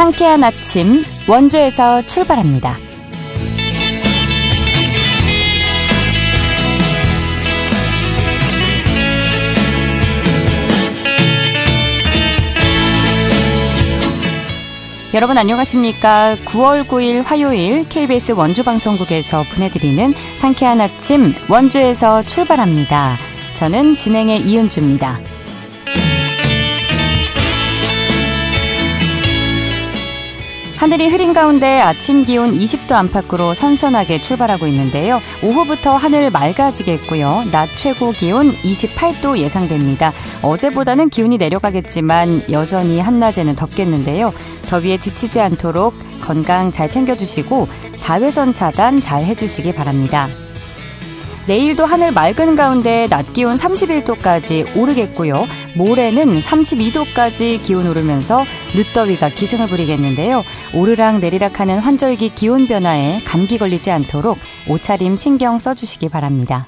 상쾌한 아침 원주에서 출발합니다. 여러분 안녕하십니까? 9월 9일 화요일 KBS 원주방송국에서 보내드리는 상쾌한 아침 원주에서 출발합니다. 저는 진행의 이은주입니다. 하늘이 흐린 가운데 아침 기온 20도 안팎으로 선선하게 출발하고 있는데요. 오후부터 하늘 맑아지겠고요. 낮 최고 기온 28도 예상됩니다. 어제보다는 기온이 내려가겠지만 여전히 한낮에는 덥겠는데요. 더위에 지치지 않도록 건강 잘 챙겨주시고 자외선 차단 잘 해주시기 바랍니다. 내일도 하늘 맑은 가운데 낮 기온 31도까지 오르겠고요. 모레는 32도까지 기온 오르면서 늦더위가 기승을 부리겠는데요. 오르락 내리락하는 환절기 기온 변화에 감기 걸리지 않도록 옷차림 신경 써주시기 바랍니다.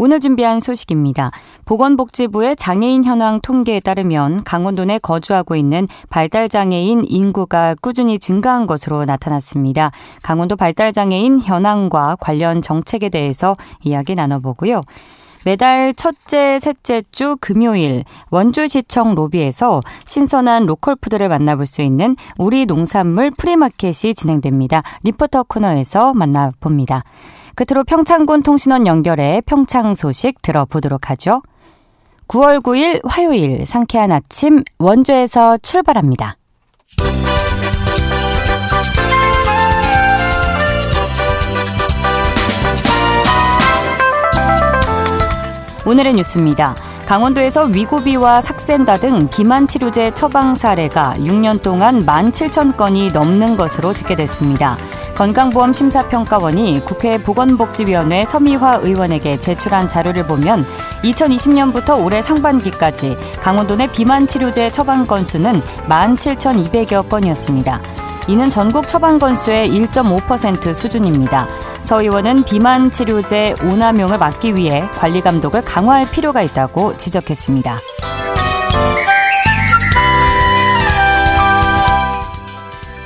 오늘 준비한 소식입니다. 보건복지부의 장애인 현황 통계에 따르면 강원도 내 거주하고 있는 발달장애인 인구가 꾸준히 증가한 것으로 나타났습니다. 강원도 발달장애인 현황과 관련 정책에 대해서 이야기 나눠보고요. 매달 첫째, 셋째 주 금요일 원주시청 로비에서 신선한 로컬푸드를 만나볼 수 있는 우리 농산물 프리마켓이 진행됩니다. 리포터 코너에서 만나봅니다. 끝으로 평창군 통신원 연결해 평창 소식 들어보도록 하죠. 9월 9일 화요일 상쾌한 아침 원주에서 출발합니다. 오늘의 뉴스입니다. 강원도에서 위고비와 삭센다 등 비만 치료제 처방 사례가 6년 동안 17,000건이 넘는 것으로 집계됐습니다. 건강보험심사평가원이 국회 보건복지위원회 서미화 의원에게 제출한 자료를 보면 2020년부터 올해 상반기까지 강원도 내 비만 치료제 처방 건수는 17,200여 건이었습니다. 이는 전국 처방 건수의 1.5% 수준입니다. 서 의원은 비만 치료제 오남용을 막기 위해 관리 감독을 강화할 필요가 있다고 지적했습니다.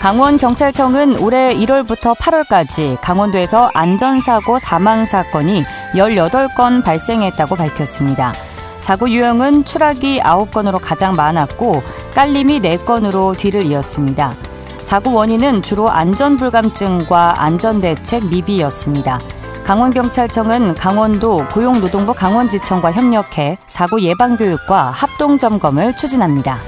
강원경찰청은 올해 1월부터 8월까지 강원도에서 안전사고 사망사건이 18건 발생했다고 밝혔습니다. 사고 유형은 추락이 9건으로 가장 많았고 깔림이 4건으로 뒤를 이었습니다. 사고 원인은 주로 안전불감증과 안전대책 미비였습니다. 강원경찰청은 강원도 고용노동부 강원지청과 협력해 사고 예방교육과 합동점검을 추진합니다.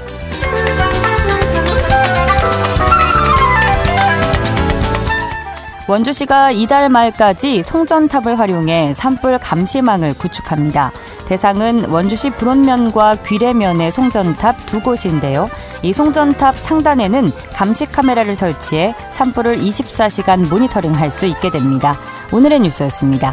원주시가 이달 말까지 송전탑을 활용해 산불 감시망을 구축합니다. 대상은 원주시 불온면과 귀래면의 송전탑 2곳인데요. 이 송전탑 상단에는 감시 카메라를 설치해 산불을 24시간 모니터링할 수 있게 됩니다. 오늘의 뉴스였습니다.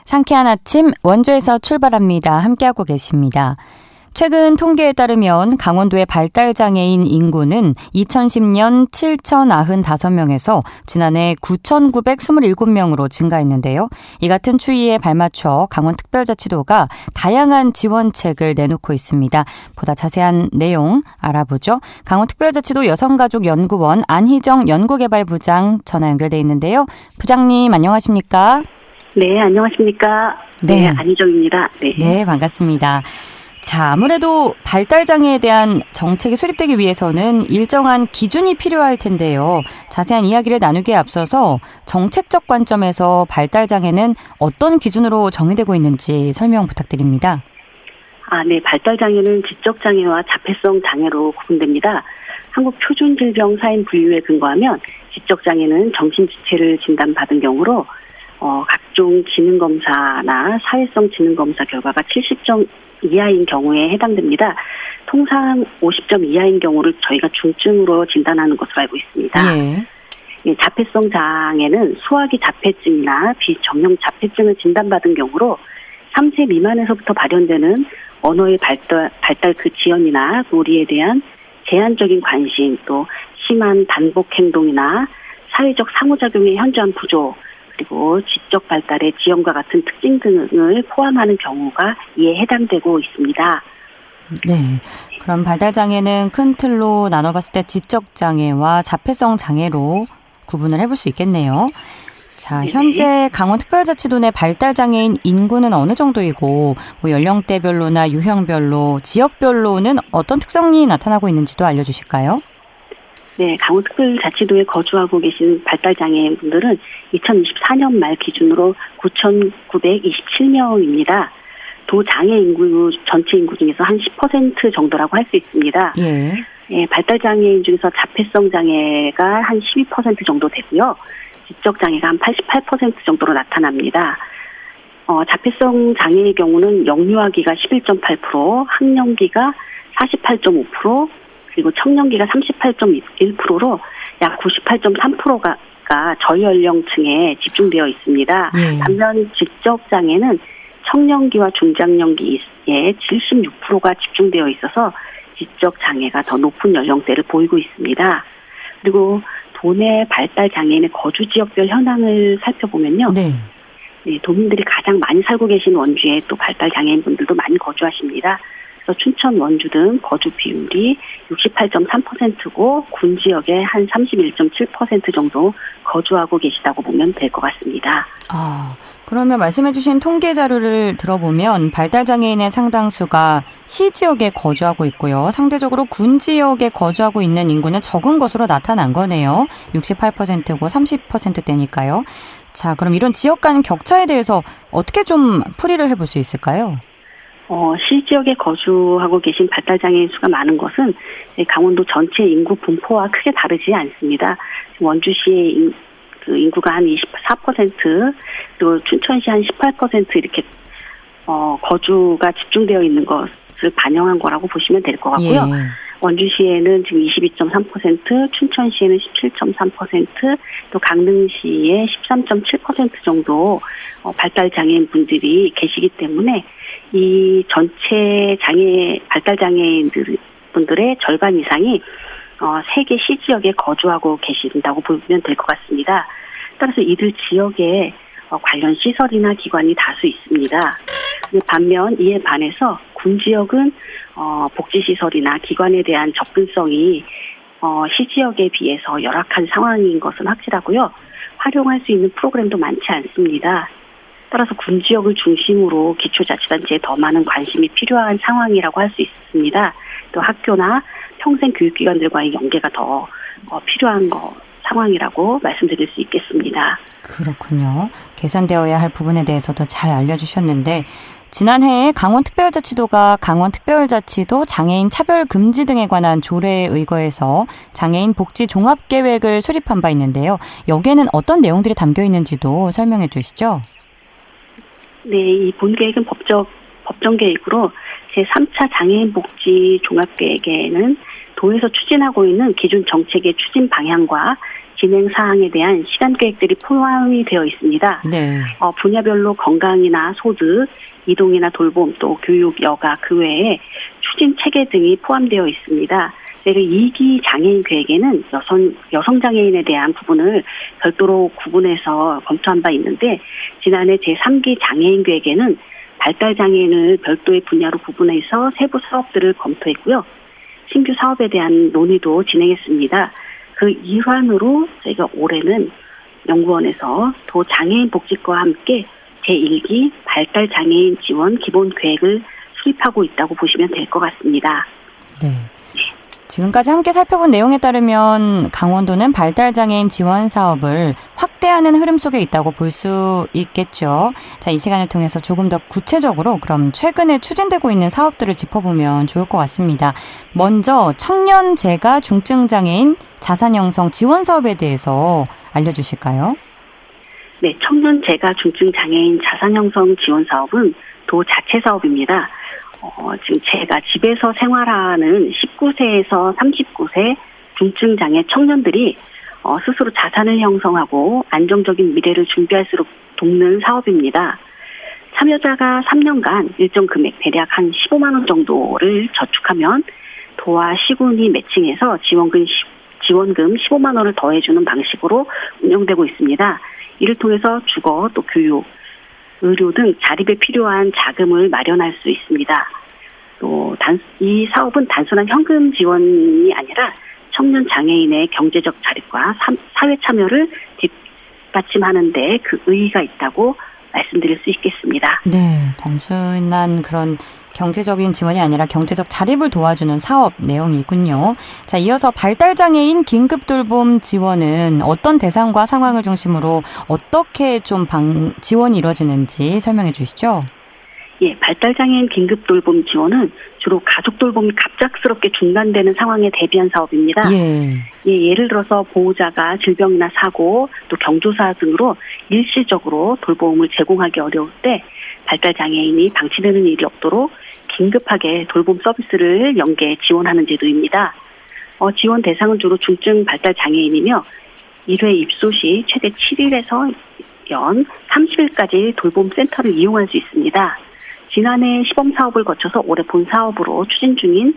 상쾌한 아침 원주에서 출발합니다. 함께하고 계십니다. 최근 통계에 따르면 강원도의 발달장애인 인구는 2010년 7,095명에서 지난해 9,927명으로 증가했는데요. 이 같은 추이에 발맞춰 강원특별자치도가 다양한 지원책을 내놓고 있습니다. 보다 자세한 내용 알아보죠. 강원특별자치도 여성가족연구원 안희정 연구개발부장 전화 연결돼 있는데요. 부장님 안녕하십니까? 네, 안녕하십니까? 네, 안희정입니다. 네, 반갑습니다. 자, 아무래도 발달장애에 대한 정책이 수립되기 위해서는 일정한 기준이 필요할 텐데요. 자세한 이야기를 나누기에 앞서서 정책적 관점에서 발달장애는 어떤 기준으로 정의되고 있는지 설명 부탁드립니다. 네, 발달장애는 지적장애와 자폐성 장애로 구분됩니다. 한국 표준질병사인 분류에 근거하면 지적장애는 정신지체를 진단받은 경우로 각종 지능검사나 사회성 지능검사 결과가 70점 이하인 경우에 해당됩니다. 통상 50점 이하인 경우를 저희가 중증으로 진단하는 것으로 알고 있습니다. 자폐성 장애는 소화기 자폐증이나 비정형 자폐증을 진단받은 경우로 3세 미만에서부터 발현되는 언어의 발달 그 지연이나 놀이에 대한 제한적인 관심, 또 심한 반복 행동이나 사회적 상호작용의 현저한 부족, 그리고 지적 발달의 지연과 같은 특징 등을 포함하는 경우가 이에 해당되고 있습니다. 네. 그럼 발달장애는 큰 틀로 나눠봤을 때 지적장애와 자폐성 장애로 구분을 해볼 수 있겠네요. 자, 네네. 현재 강원특별자치도 내 발달장애인 인구는 어느 정도이고 연령대별로나 유형별로, 지역별로는 어떤 특성이 나타나고 있는지도 알려주실까요? 네, 강원특별자치도에 거주하고 계신 발달장애인분들은 2024년 말 기준으로 9,927명입니다. 도 장애 인구 전체 인구 중에서 한 10% 정도라고 할 수 있습니다. 예. 예, 발달장애인 중에서 자폐성 장애가 한 12% 정도 되고요. 지적장애가 한 88% 정도로 나타납니다. 자폐성 장애의 경우는 영유아기가 11.8%, 학령기가 48.5%, 그리고 청년기가 38.1%로 약 98.3%가 저연령층에 집중되어 있습니다. 반면 지적장애는 청년기와 중장년기에 76%가 집중되어 있어서 지적장애가 더 높은 연령대를 보이고 있습니다. 그리고 도내 발달장애인의 거주지역별 현황을 살펴보면요. 네. 네, 도민들이 가장 많이 살고 계신 원주에 또 발달장애인분들도 많이 거주하십니다. 그래서 춘천, 원주 등 거주 비율이 68.3%고 군 지역에 한 31.7% 정도 거주하고 계시다고 보면 될 것 같습니다. 그러면 말씀해 주신 통계 자료를 들어보면 발달장애인의 상당수가 시 지역에 거주하고 있고요. 상대적으로 군 지역에 거주하고 있는 인구는 적은 것으로 나타난 거네요. 68%고 30%대니까요. 자, 그럼 이런 지역 간 격차에 대해서 어떻게 좀 풀이를 해볼 수 있을까요? 시 지역에 거주하고 계신 발달장애인 수가 많은 것은 강원도 전체 인구 분포와 크게 다르지 않습니다. 원주시의 인구가 한 24%, 그리고 춘천시 한 18% 이렇게 거주가 집중되어 있는 것을 반영한 거라고 보시면 될 것 같고요. 예. 원주시에는 지금 22.3%, 춘천시에는 17.3%, 또 강릉시에 13.7% 정도 발달장애인 분들이 계시기 때문에 이 전체 발달장애인분들의 절반 이상이 세계 시 지역에 거주하고 계신다고 보면 될 것 같습니다. 따라서 이들 지역에 관련 시설이나 기관이 다수 있습니다. 반면 이에 반해서 군 지역은 복지시설이나 기관에 대한 접근성이 시 지역에 비해서 열악한 상황인 것은 확실하고요. 활용할 수 있는 프로그램도 많지 않습니다. 따라서 군 지역을 중심으로 기초자치단체에 더 많은 관심이 필요한 상황이라고 할 수 있습니다. 또 학교나 평생교육기관들과의 연계가 더 필요한 상황이라고 말씀드릴 수 있겠습니다. 그렇군요. 개선되어야 할 부분에 대해서도 잘 알려주셨는데 지난해에 강원특별자치도가 강원특별자치도 장애인 차별 금지 등에 관한 조례에 의거해서 장애인 복지 종합계획을 수립한 바 있는데요. 여기에는 어떤 내용들이 담겨 있는지도 설명해 주시죠. 네, 이 본계획은 법정 계획으로 제3차 장애인 복지 종합계획에는 도에서 추진하고 있는 기존 정책의 추진 방향과 진행 사항에 대한 시간 계획들이 포함이 되어 있습니다. 네. 분야별로 건강이나 소득, 이동이나 돌봄, 또 교육, 여가, 그 외에 추진 체계 등이 포함되어 있습니다. 2기 장애인 계획에는 여성 장애인에 대한 부분을 별도로 구분해서 검토한 바 있는데 지난해 제3기 장애인 계획에는 발달 장애인을 별도의 분야로 구분해서 세부 사업들을 검토했고요. 신규 사업에 대한 논의도 진행했습니다. 그 일환으로 저희가 올해는 연구원에서 도 장애인 복지과와 함께 제1기 발달 장애인 지원 기본 계획을 수립하고 있다고 보시면 될 것 같습니다. 네. 지금까지 함께 살펴본 내용에 따르면 강원도는 발달장애인 지원 사업을 확대하는 흐름 속에 있다고 볼 수 있겠죠. 자, 이 시간을 통해서 조금 더 구체적으로 그럼 최근에 추진되고 있는 사업들을 짚어보면 좋을 것 같습니다. 먼저 청년 재가 중증장애인 자산형성 지원 사업에 대해서 알려주실까요? 네, 청년 재가 중증장애인 자산형성 지원 사업은 도 자체 사업입니다. 지금 제가 집에서 생활하는 19세에서 39세 중증장애 청년들이 스스로 자산을 형성하고 안정적인 미래를 준비할수록 돕는 사업입니다. 참여자가 3년간 일정 금액 대략 한 15만 원 정도를 저축하면 도와 시군이 매칭해서 지원금 15만 원을 더해주는 방식으로 운영되고 있습니다. 이를 통해서 주거, 또 교육, 의료 등 자립에 필요한 자금을 마련할 수 있습니다. 또 이 사업은 단순한 현금 지원이 아니라 청년 장애인의 경제적 자립과 사회 참여를 뒷받침하는 데 그 의의가 있다고 말씀드릴 수 있겠습니다. 네, 단순한 그런 경제적인 지원이 아니라 경제적 자립을 도와주는 사업 내용이 있군요. 자, 이어서 발달장애인 긴급돌봄 지원은 어떤 대상과 상황을 중심으로 어떻게 좀 지원이 이루어지는지 설명해 주시죠. 예, 발달장애인 긴급돌봄 지원은 주로 가족돌봄이 갑작스럽게 중단되는 상황에 대비한 사업입니다. 예를 들어서 보호자가 질병이나 사고, 또 경조사 등으로 일시적으로 돌봄을 제공하기 어려울 때 발달장애인이 방치되는 일이 없도록 긴급하게 돌봄 서비스를 연계 지원하는 제도입니다. 지원 대상은 주로 중증 발달장애인이며 1회 입소 시 최대 7일에서 연 30일까지 돌봄 센터를 이용할 수 있습니다. 지난해 시범사업을 거쳐서 올해 본사업으로 추진 중인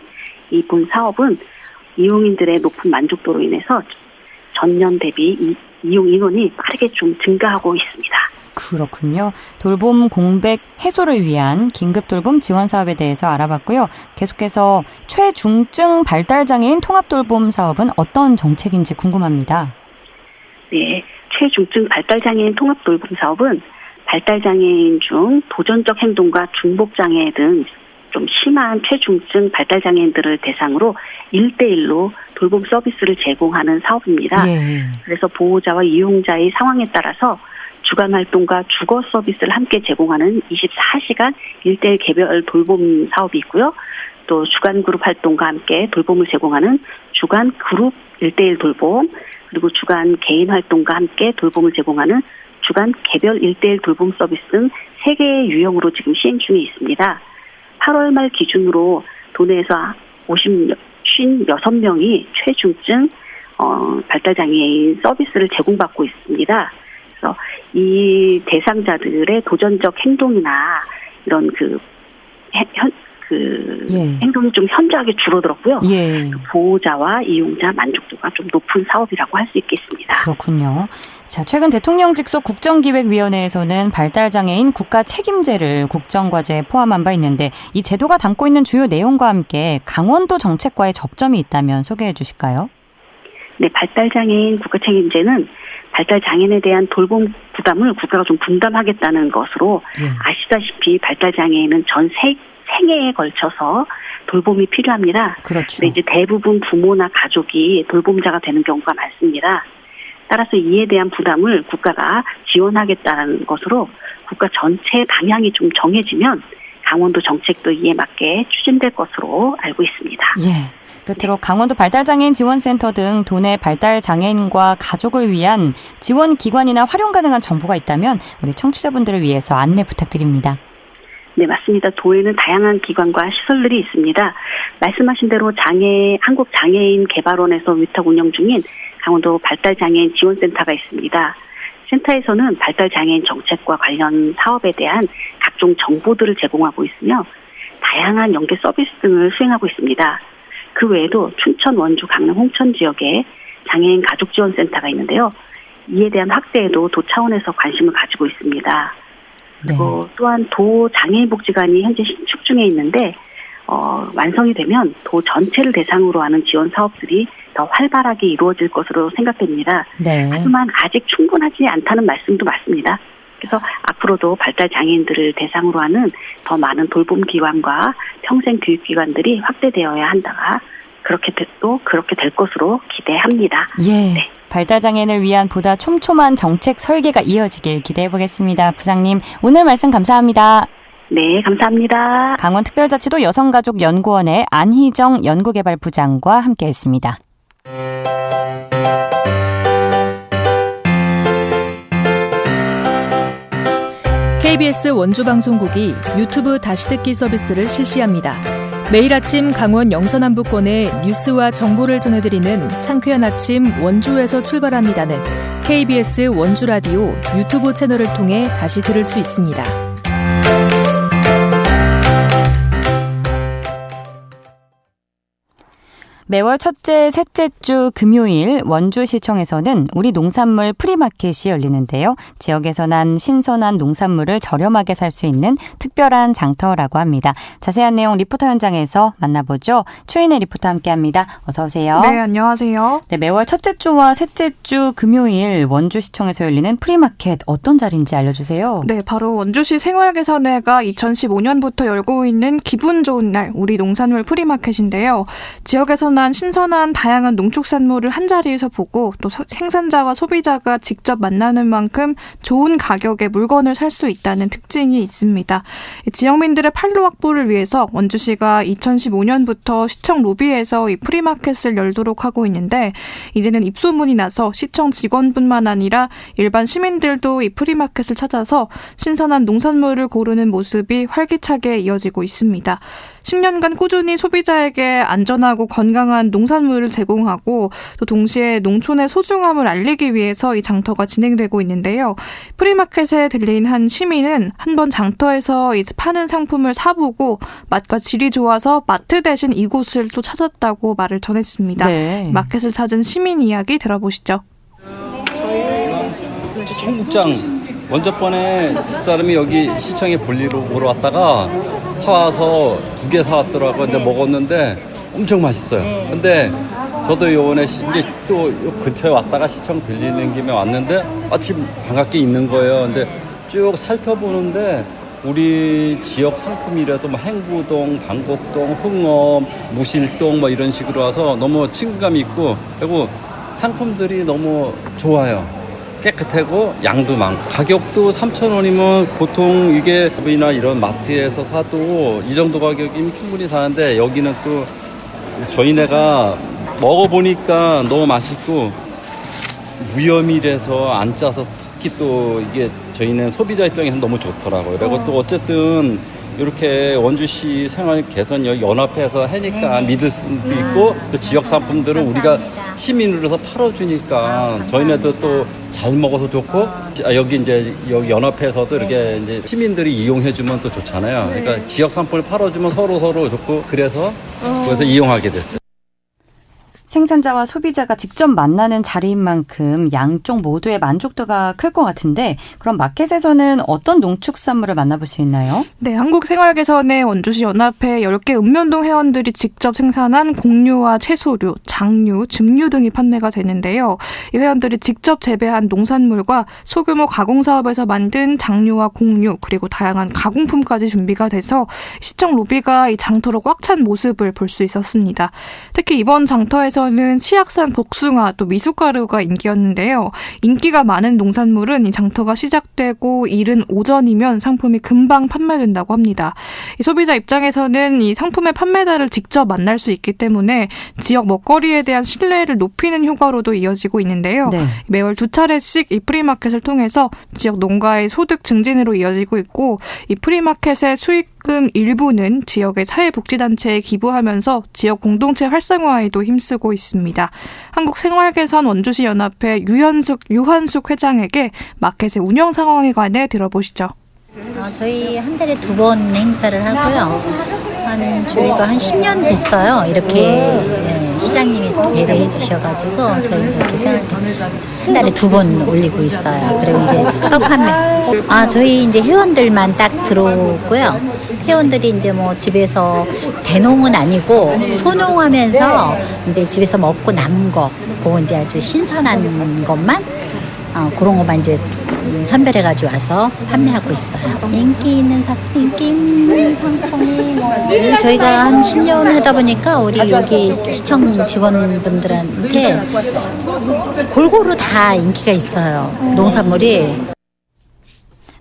이 본사업은 이용인들의 높은 만족도로 인해서 전년 대비 이용 인원이 빠르게 좀 증가하고 있습니다. 그렇군요. 돌봄 공백 해소를 위한 긴급돌봄 지원 사업에 대해서 알아봤고요. 계속해서 최중증 발달장애인 통합돌봄 사업은 어떤 정책인지 궁금합니다. 네, 최중증 발달장애인 통합돌봄 사업은 발달장애인 중 도전적 행동과 중복장애 등 좀 심한 최중증 발달장애인들을 대상으로 1대1로 돌봄 서비스를 제공하는 사업입니다. 그래서 보호자와 이용자의 상황에 따라서 주간 활동과 주거 서비스를 함께 제공하는 24시간 1대1 개별 돌봄 사업이 있고요. 또 주간 그룹 활동과 함께 돌봄을 제공하는 주간 그룹 1대1 돌봄, 그리고 주간 개인 활동과 함께 돌봄을 제공하는 주간 개별 1대1 돌봄 서비스 등 3개의 유형으로 지금 시행 중에 있습니다. 8월 말 기준으로 도내에서 56명이 최중증 발달장애인 서비스를 제공받고 있습니다. 그래서 이 대상자들의 도전적 행동이나 이런 행동이 좀 현저하게 줄어들었고요. 보호자와 이용자 만족도가 좀 높은 사업이라고 할 수 있겠습니다. 그렇군요. 자, 최근 대통령 직속 국정기획위원회에서는 발달장애인 국가 책임제를 국정과제에 포함한 바 있는데 이 제도가 담고 있는 주요 내용과 함께 강원도 정책과의 접점이 있다면 소개해 주실까요? 네, 발달장애인 국가 책임제는 발달장애인에 대한 돌봄 부담을 국가가 좀 분담하겠다는 것으로 아시다시피 발달장애인은 전 생애에 걸쳐서 돌봄이 필요합니다. 그렇죠. 근데 이제 대부분 부모나 가족이 돌봄자가 되는 경우가 많습니다. 따라서 이에 대한 부담을 국가가 지원하겠다는 것으로 국가 전체 방향이 좀 정해지면 강원도 정책도 이에 맞게 추진될 것으로 알고 있습니다. 끝으로 강원도 발달장애인 지원센터 등 도내 발달장애인과 가족을 위한 지원 기관이나 활용 가능한 정보가 있다면 우리 청취자분들을 위해서 안내 부탁드립니다. 네, 맞습니다. 도에는 다양한 기관과 시설들이 있습니다. 말씀하신 대로 한국장애인 개발원에서 위탁 운영 중인 강원도 발달장애인 지원센터가 있습니다. 센터에서는 발달장애인 정책과 관련 사업에 대한 각종 정보들을 제공하고 있으며 다양한 연계 서비스 등을 수행하고 있습니다. 그 외에도 춘천, 원주, 강릉, 홍천 지역에 장애인 가족지원센터가 있는데요. 이에 대한 확대에도 도 차원에서 관심을 가지고 있습니다. 그리고 또한 도 장애인복지관이 현재 신축 중에 있는데 완성이 되면 도 전체를 대상으로 하는 지원 사업들이 더 활발하게 이루어질 것으로 생각됩니다. 하지만 아직 충분하지 않다는 말씀도 맞습니다. 그래서 앞으로도 발달장애인들을 대상으로 하는 더 많은 돌봄 기관과 평생교육기관들이 확대되어야 한다가 그렇게 될 것으로 기대합니다. 네. 발달장애인을 위한 보다 촘촘한 정책 설계가 이어지길 기대해 보겠습니다. 부장님, 오늘 말씀 감사합니다. 네, 감사합니다. 강원특별자치도 여성가족연구원의 안희정 연구개발부장과 함께했습니다. KBS 원주방송국이 유튜브 다시 듣기 서비스를 실시합니다. 매일 아침 강원 영서남부권의 뉴스와 정보를 전해드리는 상쾌한 아침 원주에서 출발합니다는 KBS 원주라디오 유튜브 채널을 통해 다시 들을 수 있습니다. 매월 첫째, 셋째 주 금요일 원주시청에서는 우리 농산물 프리마켓이 열리는데요. 지역에서 난 신선한 농산물을 저렴하게 살 수 있는 특별한 장터라고 합니다. 자세한 내용 리포터 현장에서 만나보죠. 추인혜 리포터 함께합니다. 어서 오세요. 네, 안녕하세요. 네, 매월 첫째 주와 셋째 주 금요일 원주시청에서 열리는 프리마켓 어떤 자리인지 알려주세요. 네, 바로 원주시 생활개선회가 2015년부터 열고 있는 기분 좋은 날 우리 농산물 프리마켓인데요. 지역에서 난 신선한 다양한 농축산물을 한자리에서 보고 또 생산자와 소비자가 직접 만나는 만큼 좋은 가격에 물건을 살 수 있다는 특징이 있습니다. 지역민들의 판로 확보를 위해서 원주시가 2015년부터 시청 로비에서 이 프리마켓을 열도록 하고 있는데 이제는 입소문이 나서 시청 직원뿐만 아니라 일반 시민들도 이 프리마켓을 찾아서 신선한 농산물을 고르는 모습이 활기차게 이어지고 있습니다. 10년간 꾸준히 소비자에게 안전하고 건강한 농산물을 제공하고 또 동시에 농촌의 소중함을 알리기 위해서 이 장터가 진행되고 있는데요. 프리마켓에 들린 한 시민은 한번 장터에서 파는 상품을 사보고 맛과 질이 좋아서 마트 대신 이곳을 또 찾았다고 말을 전했습니다. 네. 마켓을 찾은 시민 이야기 들어보시죠. 청국장 먼저 번에 집사람이 여기 시청에 볼일로 보러 왔다가 사와서 2개 사왔더라고요. 근데 먹었는데 엄청 맛있어요. 근데 저도 요번에 이제 또 요 근처에 왔다가 시청 들리는 김에 왔는데 마침 반갑게 있는 거예요. 근데 쭉 살펴보는데 우리 지역 상품이라서 뭐 행구동, 방곡동, 흥엄, 무실동 뭐 이런 식으로 와서 너무 친근감이 있고 그리고 상품들이 너무 좋아요. 깨끗하고 양도 많고 가격도 3,000원이면 보통 이게 이나 이런 마트에서 사도 이 정도 가격이면 충분히 사는데 여기는 또 저희네가 먹어보니까 너무 맛있고 무염이라서 안 짜서 특히 또 이게 저희는 소비자 입장에서 너무 좋더라고요. 그리고 또 어쨌든 이렇게 원주시 생활 개선 여기 연합회에서 하니까 믿을 수도 있고 또 지역 상품들은 우리가 시민으로서 팔아주니까 저희네도 또 잘 먹어서 좋고 여기 이제 여기 연합회에서도 이렇게 이제 시민들이 이용해주면 또 좋잖아요. 그러니까 지역 상품을 팔아주면 서로 좋고 그래서 이용하게 됐어요. 생산자와 소비자가 직접 만나는 자리인 만큼 양쪽 모두의 만족도가 클 것 같은데 그럼 마켓에서는 어떤 농축산물을 만나볼 수 있나요? 네, 한국생활개선의 원주시 연합회 10개 읍면동 회원들이 직접 생산한 곡류와 채소류, 장류, 즙류 등이 판매가 되는데요. 이 회원들이 직접 재배한 농산물과 소규모 가공사업에서 만든 장류와 곡류 그리고 다양한 가공품까지 준비가 돼서 시청 로비가 이 장터로 꽉 찬 모습을 볼 수 있었습니다. 특히 이번 장터에서 는 치악산 복숭아 또 미숫가루가 인기였는데요. 인기가 많은 농산물은 이 장터가 시작되고 이른 오전이면 상품이 금방 판매된다고 합니다. 이 소비자 입장에서는 이 상품의 판매자를 직접 만날 수 있기 때문에 지역 먹거리에 대한 신뢰를 높이는 효과로도 이어지고 있는데요. 네. 매월 2차례씩 이 프리마켓을 통해서 지역 농가의 소득 증진으로 이어지고 있고 이 프리마켓의 수익금 일부는 지역의 사회복지단체에 기부하면서 지역 공동체 활성화에도 힘쓰고 있습니다. 한국생활개선 원주시 연합회 유한숙 회장에게 마켓의 운영 상황에 관해 들어보시죠. 저희 한 달에 2번 행사를 하고요. 저희가 한 10년 됐어요. 이렇게 시장님이 배려해 주셔가지고 저희 이렇게 한 달에 2번 올리고 있어요. 그리고 이제 떡 판매. 저희 이제 회원들만 딱 들어오고요. 회원들이 이제 뭐 집에서 대농은 아니고 소농하면서 이제 집에서 먹고 남은 거, 그거 이제 아주 신선한 것만 그런 것만 이제 선별해가지고 와서 판매하고 있어요. 인기 있는 상품이 저희가 한 10년 하다 보니까 우리 여기 시청 직원분들한테 골고루 다 인기가 있어요. 농산물이.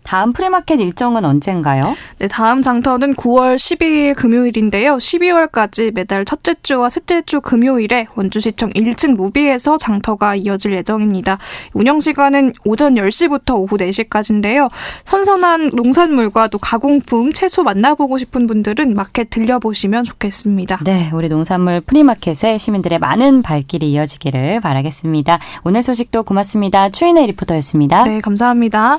다음 프리마켓 일정은 언젠가요? 네, 다음 장터는 9월 12일 금요일인데요. 12월까지 매달 첫째 주와 셋째 주 금요일에 원주시청 1층 로비에서 장터가 이어질 예정입니다. 운영 시간은 오전 10시부터 오후 4시까지인데요. 선선한 농산물과 또 가공품, 채소 만나보고 싶은 분들은 마켓 들려보시면 좋겠습니다. 네, 우리 농산물 프리마켓에 시민들의 많은 발길이 이어지기를 바라겠습니다. 오늘 소식도 고맙습니다. 추인혜 리포터였습니다. 네, 감사합니다.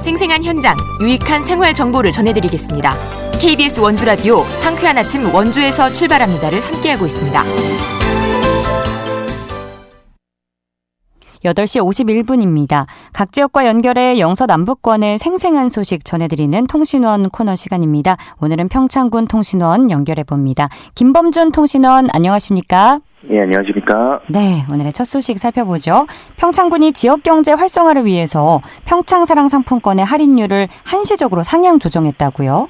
생생한 현장, 유익한 생활 정보를 전해드리겠습니다. KBS 원주 라디오 상쾌한 아침 원주에서 출발합니다를 함께하고 있습니다. 8시 51분입니다. 각 지역과 연결해 영서 남부권의 생생한 소식 전해드리는 통신원 코너 시간입니다. 오늘은 평창군 통신원 연결해봅니다. 김범준 통신원 안녕하십니까? 네, 안녕하십니까? 네, 오늘의 첫 소식 살펴보죠. 평창군이 지역경제 활성화를 위해서 평창사랑 상품권의 할인율을 한시적으로 상향 조정했다고요?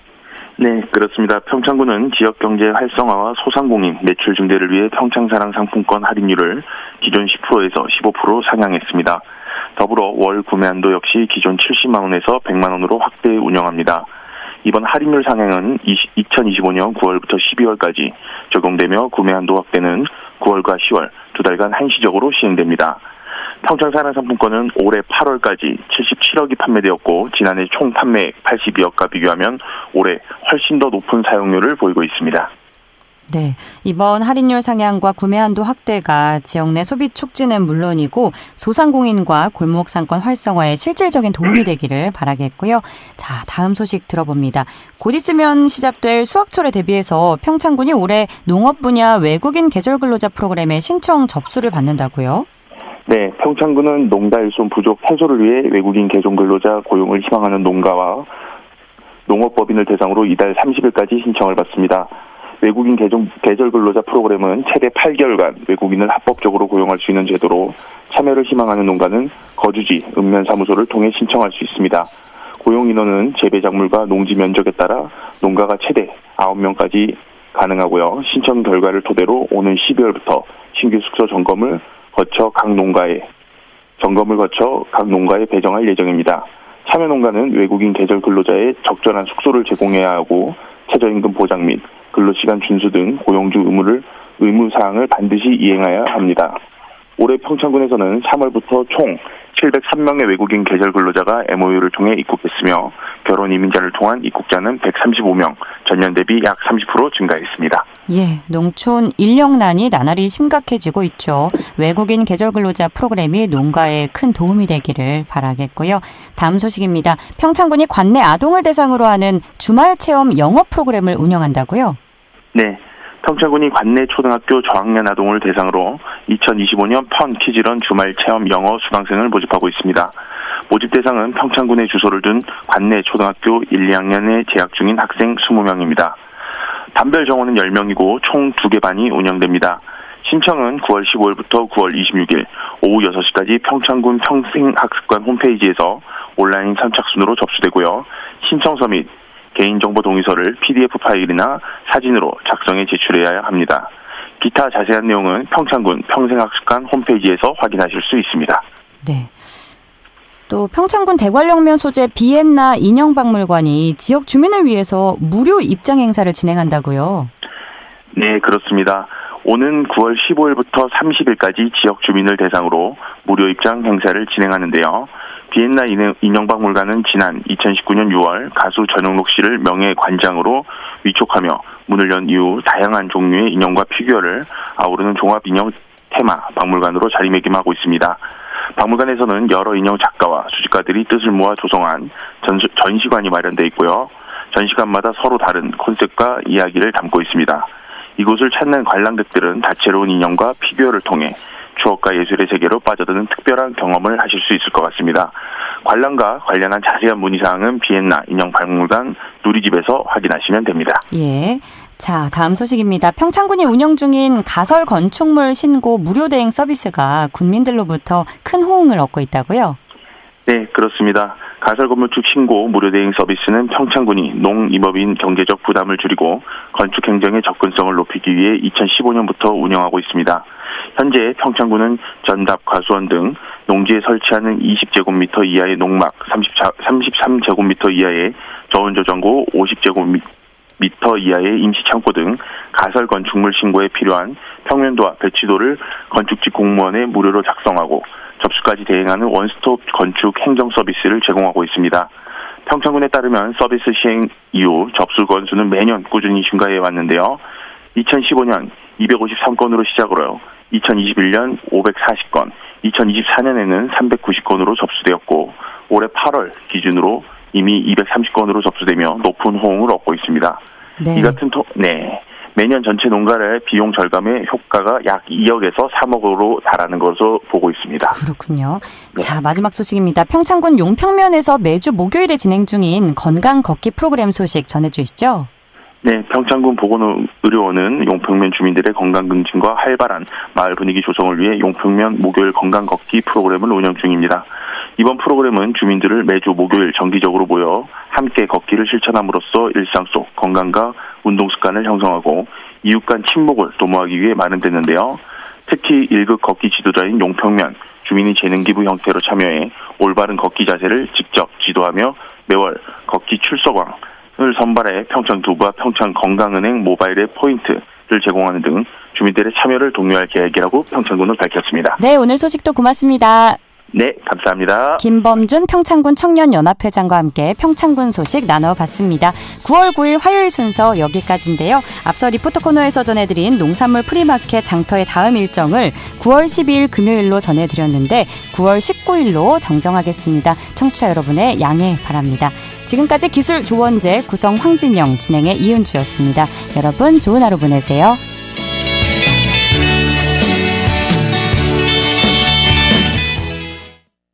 네, 그렇습니다. 평창군은 지역경제 활성화와 소상공인 매출 증대를 위해 평창사랑 상품권 할인율을 기존 10%에서 15% 상향했습니다. 더불어 월 구매 한도 역시 기존 70만 원에서 100만 원으로 확대 운영합니다. 이번 할인율 상향은 2025년 9월부터 12월까지 적용되며 구매 한도 확대는 9월과 10월 두 달간 한시적으로 시행됩니다. 평창사랑 상품권은 올해 8월까지 77억이 판매되었고 지난해 총 판매액 82억과 비교하면 올해 훨씬 더 높은 사용률을 보이고 있습니다. 네, 이번 할인율 상향과 구매 한도 확대가 지역 내 소비 촉진은 물론이고 소상공인과 골목 상권 활성화에 실질적인 도움이 되기를 바라겠고요. 자, 다음 소식 들어봅니다. 곧 있으면 시작될 수학철에 대비해서 평창군이 올해 농업 분야 외국인 계절 근로자 프로그램에 신청 접수를 받는다고요? 네, 평창군은 농다일손 부족 해소를 위해 외국인 계종 근로자 고용을 희망하는 농가와 농업법인을 대상으로 이달 30일까지 신청을 받습니다. 외국인 계절 근로자 프로그램은 최대 8개월간 외국인을 합법적으로 고용할 수 있는 제도로 참여를 희망하는 농가는 거주지, 읍면사무소를 통해 신청할 수 있습니다. 고용 인원은 재배작물과 농지 면적에 따라 농가가 최대 9명까지 가능하고요. 신청 결과를 토대로 오는 12월부터 신규 숙소 점검을 거쳐 각 농가에 배정할 예정입니다. 참여 농가는 외국인 계절 근로자에 적절한 숙소를 제공해야 하고 최저임금 보장 및 근로시간 준수 등 고용주 의무사항을 반드시 이행해야 합니다. 올해 평창군에서는 3월부터 총 703명의 외국인 계절 근로자가 MOU를 통해 입국했으며 결혼 이민자를 통한 입국자는 135명, 전년 대비 약 30% 증가했습니다. 예, 농촌 인력난이 나날이 심각해지고 있죠. 외국인 계절 근로자 프로그램이 농가에 큰 도움이 되기를 바라겠고요. 다음 소식입니다. 평창군이 관내 아동을 대상으로 하는 주말 체험 영어 프로그램을 운영한다고요? 네. 평창군이 관내 초등학교 저학년 아동을 대상으로 2025년 펀 키즈런 주말 체험 영어 수강생을 모집하고 있습니다. 모집 대상은 평창군에 주소를 둔 관내 초등학교 1, 2학년에 재학 중인 학생 20명입니다. 단별 정원은 10명이고 총 2개 반이 운영됩니다. 신청은 9월 15일부터 9월 26일 오후 6시까지 평창군 평생학습관 홈페이지에서 온라인 선착순으로 접수되고요. 신청서 및 개인정보 동의서를 PDF 파일이나 사진으로 작성해 제출해야 합니다. 기타 자세한 내용은 평창군 평생학습관 홈페이지에서 확인하실 수 있습니다. 네. 또 평창군 대관령면 소재 비엔나 인형박물관이 지역 주민을 위해서 무료 입장 행사를 진행한다고요? 네, 그렇습니다. 오는 9월 15일부터 30일까지 지역 주민을 대상으로 무료 입장 행사를 진행하는데요. 비엔나 인형박물관은 지난 2019년 6월 가수 전용록 씨를 명예관장으로 위촉하며 문을 연 이후 다양한 종류의 인형과 피규어를 아우르는 종합인형 테마 박물관으로 자리매김하고 있습니다. 박물관에서는 여러 인형 작가와 수집가들이 뜻을 모아 조성한 전시관이 마련되어 있고요. 전시관마다 서로 다른 콘셉트과 이야기를 담고 있습니다. 이곳을 찾는 관람객들은 다채로운 인형과 피규어를 통해 추억과 예술의 세계로 빠져드는 특별한 경험을 하실 수 있을 것 같습니다. 관람과 관련한 자세한 문의사항은 비엔나 인형박물관 누리집에서 확인하시면 됩니다. 예. 자, 다음 소식입니다. 평창군이 운영 중인 가설 건축물 신고 무료 대행 서비스가 군민들로부터 큰 호응을 얻고 있다고요? 네, 그렇습니다. 가설 건물축 신고 무료 대행 서비스는 평창군이 농임업인 경제적 부담을 줄이고 건축 행정의 접근성을 높이기 위해 2015년부터 운영하고 있습니다. 현재 평창군은 전답, 과수원 등 농지에 설치하는 20제곱미터 이하의 농막, 33제곱미터 이하의 저온저장고, 50제곱미터 이하의 임시창고 등 가설 건축물 신고에 필요한 평면도와 배치도를 건축직 공무원에 무료로 작성하고 접수까지 대행하는 원스톱 건축 행정 서비스를 제공하고 있습니다. 평창군에 따르면 서비스 시행 이후 접수 건수는 매년 꾸준히 증가해 왔는데요. 2015년 253건으로 시작으로 2021년 540건, 2024년에는 390건으로 접수되었고 올해 8월 기준으로 이미 230건으로 접수되며 높은 호응을 얻고 있습니다. 네. 이 같은 매년 전체 농가의 비용 절감의 효과가 약 2억에서 3억으로 달하는 것으로 보고 있습니다. 그렇군요. 네. 자, 마지막 소식입니다. 평창군 용평면에서 매주 목요일에 진행 중인 건강 걷기 프로그램 소식 전해주시죠. 네, 평창군 보건의료원은 용평면 주민들의 건강 증진과 활발한 마을 분위기 조성을 위해 용평면 목요일 건강 걷기 프로그램을 운영 중입니다. 이번 프로그램은 주민들을 매주 목요일 정기적으로 모여 함께 걷기를 실천함으로써 일상 속 건강과 운동 습관을 형성하고 이웃 간 친목을 도모하기 위해 마련됐는데요. 특히 1급 걷기 지도자인 용평면 주민이 재능 기부 형태로 참여해 올바른 걷기 자세를 직접 지도하며 매월 걷기 출석왕을 선발해 평창두부와 평창건강은행 모바일의 포인트를 제공하는 등 주민들의 참여를 독려할 계획이라고 평창군은 밝혔습니다. 네, 오늘 소식도 고맙습니다. 네, 감사합니다. 김범준 평창군 청년연합회장과 함께 평창군 소식 나눠봤습니다. 9월 9일 화요일 순서 여기까지인데요. 앞서 리포터 코너에서 전해드린 농산물 프리마켓 장터의 다음 일정을 9월 12일 금요일로 전해드렸는데 9월 19일로 정정하겠습니다. 청취자 여러분의 양해 바랍니다. 지금까지 기술 조원재, 구성 황진영, 진행의 이은주였습니다. 여러분 좋은 하루 보내세요.